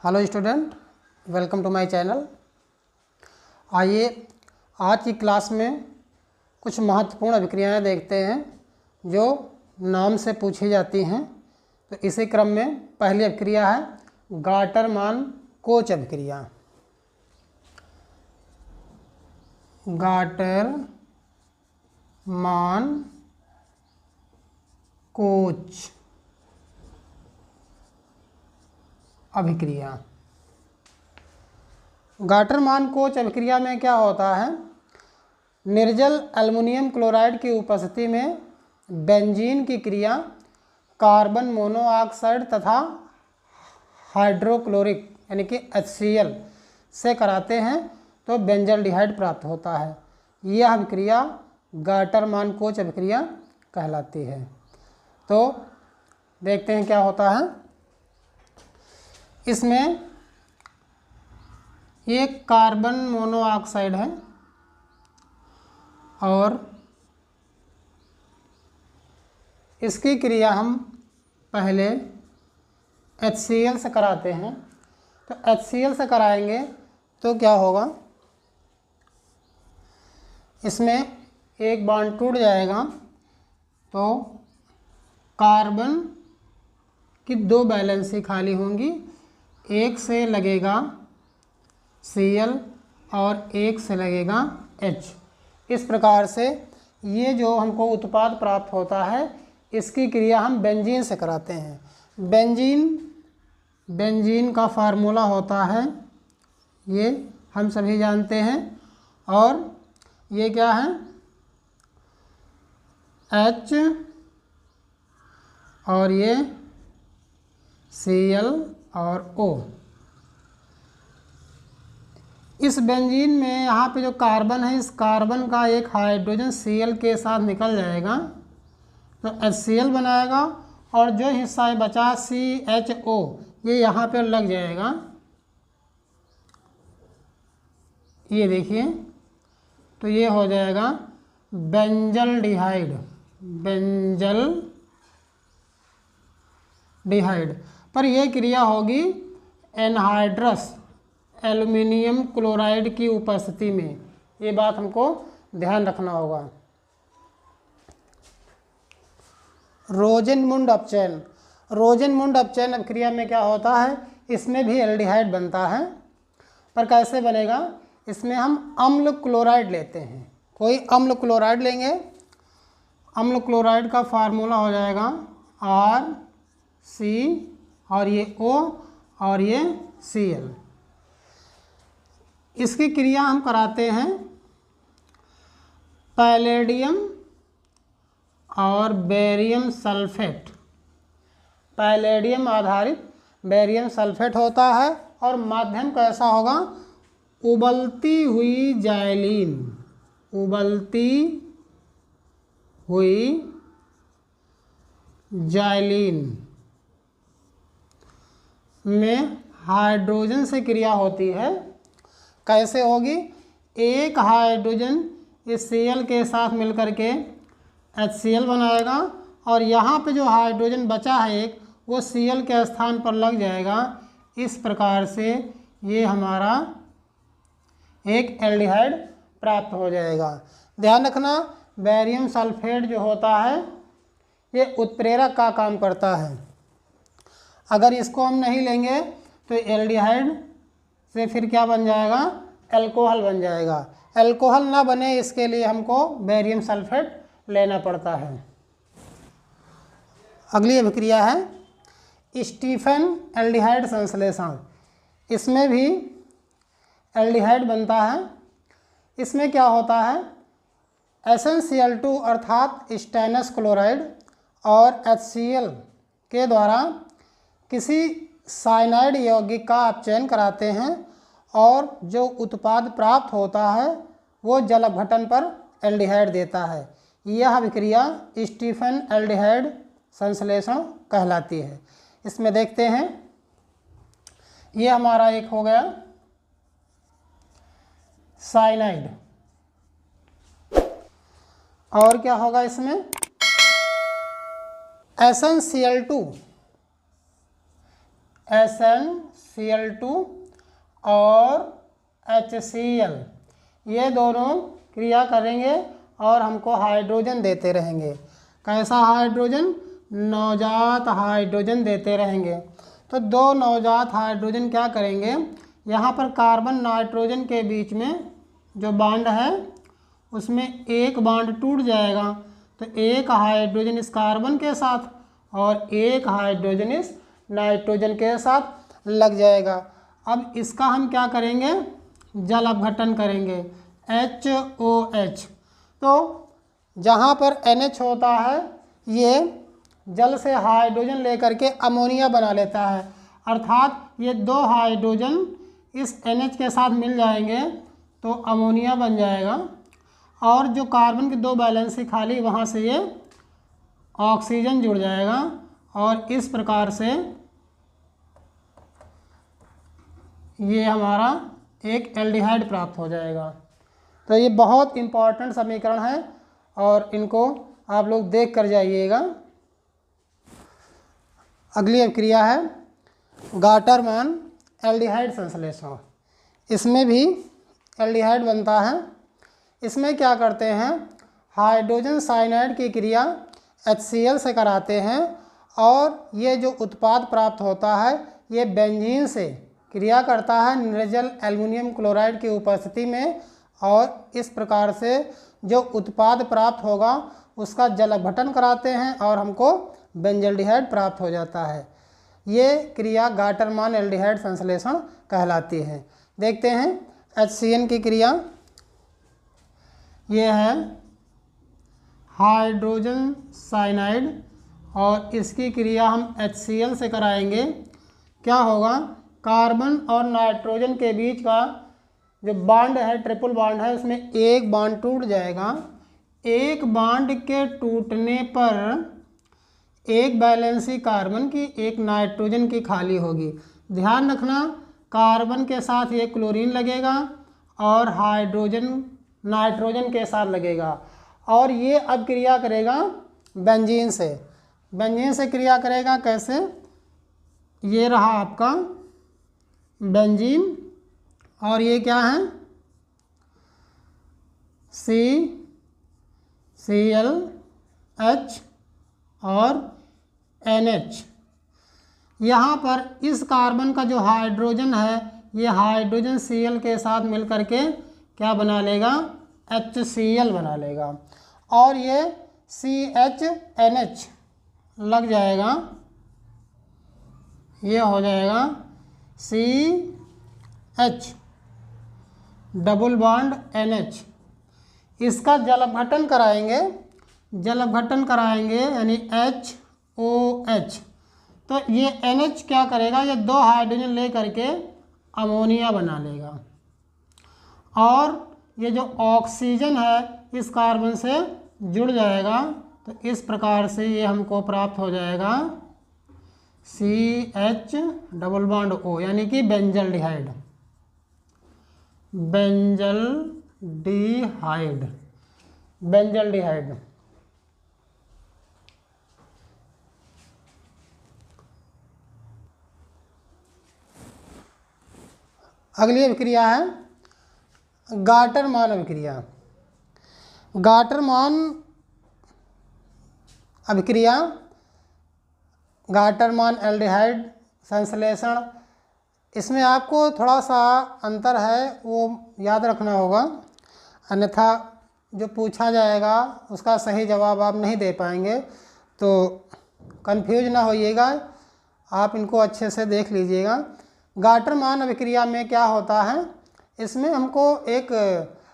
Hello student, welcome to my channel. आइए आज की क्लास में कुछ महत्वपूर्ण अभिक्रियाएं देखते हैं जो नाम से पूछी जाती हैं। तो इसी क्रम में पहली अभिक्रिया है गाटर-मान कोच अभिक्रिया। गाटर-मान कोच अभिक्रिया। गाटर-मान कोच अभिक्रिया में क्या होता है, निर्जल एल्युमिनियम क्लोराइड की उपस्थिति में बेंजीन की क्रिया कार्बन मोनोऑक्साइड तथा हाइड्रोक्लोरिक यानी कि HCl से कराते हैं तो बेंजल्डिहाइड प्राप्त होता है। यह अभिक्रिया गाटर-मान कोच अभिक्रिया कहलाती है। तो देखते हैं क्या होता है। इसमें ये कार्बन मोनोऑक्साइड है और इसकी क्रिया हम पहले HCl से कराते हैं। तो HCl से कराएंगे तो क्या होगा, इसमें एक बॉन्ड टूट जाएगा तो कार्बन की दो वैलेंसी खाली होंगी, एक से लगेगा Cl और एक से लगेगा H। इस प्रकार से ये जो हमको उत्पाद प्राप्त होता है इसकी क्रिया हम बेंजीन से कराते हैं। बेंजीन का फार्मूला होता है, ये हम सभी जानते हैं, और ये क्या है, H और ये Cl और O। इस बेंजीन में यहाँ पे जो कार्बन है, इस कार्बन का एक हाइड्रोजन Cl के साथ निकल जाएगा तो HCl बनाएगा और जो हिस्सा है बचा CHO ये यहाँ पे लग जाएगा। ये देखिए, तो ये हो जाएगा बेंजल्डिहाइड। पर यह क्रिया होगी एनहाइड्रस एल्युमिनियम क्लोराइड की उपस्थिति में। ये बात हमको ध्यान रखना होगा। रोजेनमुंड अपचयन अभिक्रिया में क्या होता है, इसमें भी एल्डिहाइड बनता है, पर कैसे बनेगा, इसमें हम अम्ल क्लोराइड लेते हैं। कोई अम्ल क्लोराइड लेंगे, अम्ल क्लोराइड का फार्मूला हो जाएगा RC और ये O और ये Cl। इसकी क्रिया हम कराते हैं पैलेडियम और बेरियम सल्फेट। पैलेडियम आधारित बेरियम सल्फेट होता है और माध्यम कैसा होगा, उबलती हुई जाइलीन में हाइड्रोजन से क्रिया होती है। कैसे होगी, एक हाइड्रोजन इस Cl के साथ मिलकर के HCl बनाएगा और यहाँ पे जो हाइड्रोजन बचा है एक, वो Cl के स्थान पर लग जाएगा। इस प्रकार से ये हमारा एक एल्डिहाइड प्राप्त हो जाएगा। ध्यान रखना, बेरियम सल्फेट जो होता है ये उत्प्रेरक का काम करता है। अगर इसको हम नहीं लेंगे तो एल्डिहाइड से फिर क्या बन जाएगा, अल्कोहल बन जाएगा। अल्कोहल ना बने इसके लिए हमको बेरियम सल्फेट लेना पड़ता है। अगली अभिक्रिया है स्टीफन एल्डिहाइड संश्लेषण। इसमें भी एल्डिहाइड बनता है। इसमें क्या होता है, SnCl2 अर्थात स्टेनस क्लोराइड और HCl के द्वारा किसी साइनाइड यौगिक का अपचयन कराते हैं और जो उत्पाद प्राप्त होता है वो जल अपघटन पर एल्डिहाइड देता है। यह अभिक्रिया स्टीफन एल्डिहाइड संश्लेषण कहलाती है। इसमें देखते हैं, ये हमारा एक हो गया साइनाइड, और क्या होगा इसमें SnCl2 SnCl2 और HCl, ये दोनों क्रिया करेंगे और हमको हाइड्रोजन देते रहेंगे। कैसा हाइड्रोजन? नवजात हाइड्रोजन देते रहेंगे। तो दो नवजात हाइड्रोजन क्या करेंगे, यहाँ पर कार्बन नाइट्रोजन के बीच में जो बॉन्ड है उसमें एक बॉन्ड टूट जाएगा, तो एक हाइड्रोजन इस कार्बन के साथ और एक हाइड्रोजन इस नाइट्रोजन के साथ लग जाएगा। अब इसका हम क्या करेंगे, जल अपघटन करेंगे, HOH। तो जहाँ पर NH होता है ये जल से हाइड्रोजन लेकर के अमोनिया बना लेता है, अर्थात ये दो हाइड्रोजन इस NH के साथ मिल जाएंगे तो अमोनिया बन जाएगा, और जो कार्बन की दो वैलेंसी खाली वहाँ से ये ऑक्सीजन जुड़ जाएगा और इस प्रकार से ये हमारा एक एल्डिहाइड प्राप्त हो जाएगा। तो ये बहुत इम्पॉर्टेंट समीकरण है और इनको आप लोग देख कर जाइएगा। अगली अभिक्रिया है गाटरमान एल्डिहाइड संश्लेषण। इसमें भी एल्डिहाइड बनता है। इसमें क्या करते हैं, हाइड्रोजन साइनाइड की क्रिया HCl से कराते हैं और ये जो उत्पाद प्राप्त होता है ये बेंजीन से क्रिया करता है निर्जल एल्युमिनियम क्लोराइड की उपस्थिति में, और इस प्रकार से जो उत्पाद प्राप्त होगा उसका जल अपघटन कराते हैं और हमको बेंजल्डिहाइड प्राप्त हो जाता है। ये क्रिया गाटरमान एल्डिहाइड संश्लेषण कहलाती है। देखते हैं HCl की क्रिया। ये है हाइड्रोजन साइनाइड और इसकी क्रिया हम HCl से कराएंगे। क्या होगा, कार्बन और नाइट्रोजन के बीच का जो बॉन्ड है, ट्रिपल बॉन्ड है, उसमें एक बॉन्ड टूट जाएगा। एक बॉन्ड के टूटने पर एक वैलेंसी कार्बन की एक नाइट्रोजन की खाली होगी। ध्यान रखना, कार्बन के साथ ये क्लोरीन लगेगा और हाइड्रोजन नाइट्रोजन के साथ लगेगा, और ये अब क्रिया करेगा बेंजीन से। बेंजीन से क्रिया करेगा कैसे, ये रहा आपका बेंजीन और ये क्या है CCl और NH। यहाँ पर इस कार्बन का जो हाइड्रोजन है ये हाइड्रोजन Cl के साथ मिल करके क्या बना लेगा, HCl बना लेगा, और ये CHNH लग जाएगा, ये हो जाएगा CH डबल बॉन्ड NH। इसका जल अपघटन कराएंगे, जल अपघटन कराएंगे यानी HOH। तो ये NH क्या करेगा, ये दो हाइड्रोजन ले करके अमोनिया बना लेगा, और ये जो ऑक्सीजन है इस कार्बन से जुड़ जाएगा। तो इस प्रकार से ये हमको प्राप्त हो जाएगा CH डबल बॉन्ड O, यानी कि बेंजल्डिहाइड। Benzaldehyde, benzaldehyde. अगली अभिक्रिया है गाटरमान अभिक्रिया। गाटरमान अभिक्रिया, गाटरमान एल्डिहाइड संश्लेषण, इसमें आपको थोड़ा सा अंतर है वो याद रखना होगा, अन्यथा जो पूछा जाएगा उसका सही जवाब आप नहीं दे पाएंगे, तो कंफ्यूज ना होइएगा, आप इनको अच्छे से देख लीजिएगा। गाटरमान अभिक्रिया में क्या होता है, इसमें हमको एक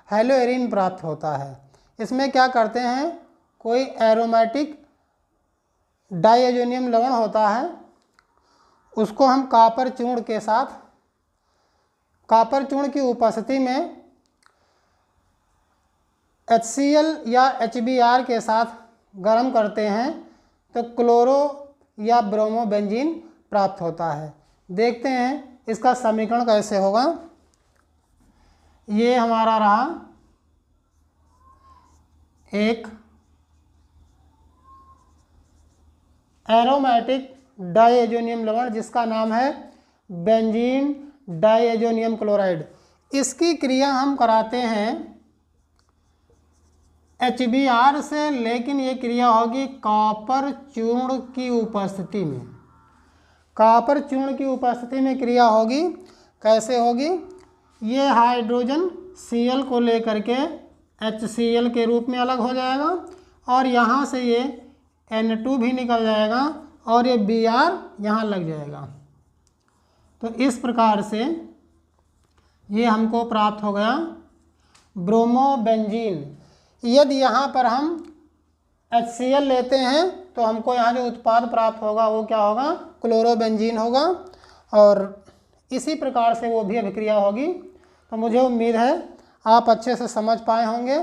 हेलोएरिन प्राप्त होता है। इसमें क्या करते हैं, कोई एरोमेटिक डाइअजोनियम लवण होता है, उसको हम कॉपर चूर्ण के साथ, कॉपर चूर्ण की उपस्थिति में HCl या HBr के साथ गर्म करते हैं तो क्लोरो या ब्रोमो बेंजीन प्राप्त होता है। देखते हैं इसका समीकरण कैसे होगा। ये हमारा रहा एक एरोमेटिक डाईएजोनियम लवण जिसका नाम है बेंजीन डाईएजोनियम क्लोराइड। इसकी क्रिया हम कराते हैं HBr से, लेकिन ये क्रिया होगी कॉपर चूर्ण की उपस्थिति में। कॉपर चूर्ण की उपस्थिति में क्रिया होगी। कैसे होगी? ये हाइड्रोजन Cl को लेकर के HCl के रूप में अलग हो जाएगा और यहाँ से ये N2 भी निकल जाएगा और ये Br यहाँ लग जाएगा। तो इस प्रकार से ये हमको प्राप्त हो गया ब्रोमोबेंजीन। यदि यहाँ पर हम HCl लेते हैं तो हमको यहाँ जो उत्पाद प्राप्त होगा वो क्या होगा? क्लोरोबेंजीन होगा। और इसी प्रकार से वो भी अभिक्रिया होगी। तो मुझे उम्मीद है आप अच्छे से समझ पाए होंगे।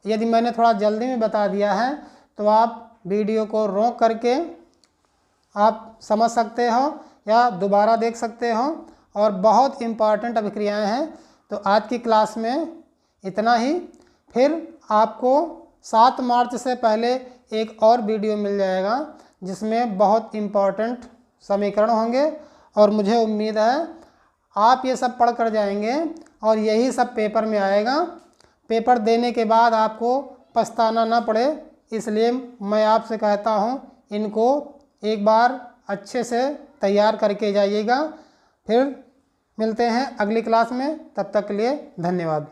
यदि मैंने थोड़ा जल्दी में बता दिया है तो आप वीडियो को रोक करके आप समझ सकते हो या दोबारा देख सकते हो। और बहुत इम्पॉर्टेंट अभिक्रियाएं हैं। तो आज की क्लास में इतना ही। फिर आपको 7 मार्च से पहले एक और वीडियो मिल जाएगा जिसमें बहुत इम्पॉर्टेंट समीकरण होंगे और मुझे उम्मीद है आप ये सब पढ़ कर जाएंगे और यही सब पेपर में आएगा। पेपर देने के बाद आपको पछताना ना पड़े, इसलिए मैं आपसे कहता हूँ इनको एक बार अच्छे से तैयार करके जाइएगा। फिर मिलते हैं अगली क्लास में, तब तक के लिए धन्यवाद।